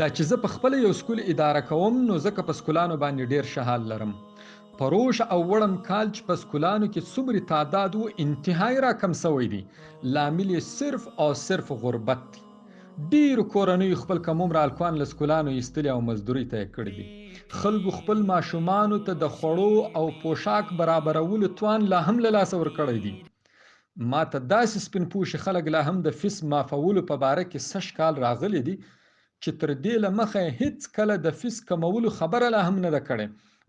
دا چې زه په خپله یو سکول اداره کوم نو ځکه په سکولانو باندې ډیر ښه حال لرم. په روش او وړم کال چې په سکولانو کې څومره تعداد و انتهایی راکم سوی دی. لامل یې صرف او صرف غربت دی. ډیرو کورنیو خپل کمومره هلکان له سکولانو ایستلي او مزدورۍ ته یې کړي دي. خلکو خپل ماشومانو ته د خوړو او پوشاک برابرولو توان لا هم له لاسه ورکړی دی. ما ته داسې سپین پوشي خلک لا هم د فیس معافولو په باره کې سږ کال راغلي دي چې تر دې له مخه هیڅ کله د فیس کمولو خبره لا هم نه ده کړې،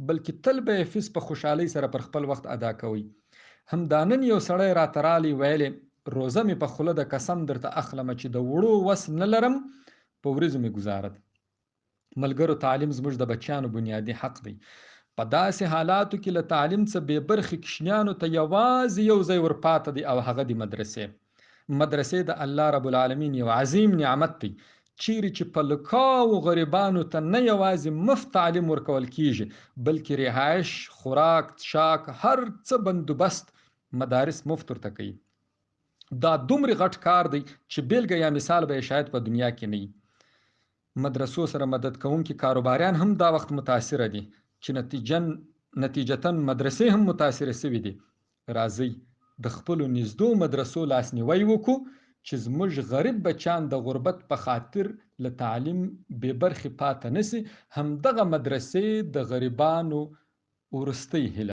بلکې تل به یې فیس په خوشحالۍ سره پر خپل وخت ادا کوئ. همدا نن یو سړی راته رالی ویلې روزه مې په خوله د قسم درته اخلمه چې د وړو وس نه لرم، په وریځو مې ګزاره ده. ملګرو، تعلیم زموږ د بچیانو بنیادي حق دی. په داسې حالاتو کې له تعلیم څخه بې برخې کشنیانو ته یوازې یو ځای ورپاته دی او هغه دی مدرسې. مدرسې د الله رب العالمین یو عظیم نعمت دی، چیرې چې په لکاو غریبانو ته نه یوازې مفت تعلیم ورکول کیږي بلکې رهایش، خوراک، څښاک، هر څه بندوبست مدارس مفت ورته کوي. دا دومره غټ کار دی چې بیلګه یا مثال به شاید په دنیا کې نه وي. مدرسو سره مدد کوونکي کاروباریان هم دا وخت متاثره دي چې نتیجتاً مدرسې هم متاثره سوي دي. راځئ د خپلو نږدو مدرسو لاسنیوی وکړو چې زموږ غریب بچیان د غربت په خاطر له تعلیم بې برخې پاته نسي. همدغه مدرسې د غریبانو ورستۍ هیله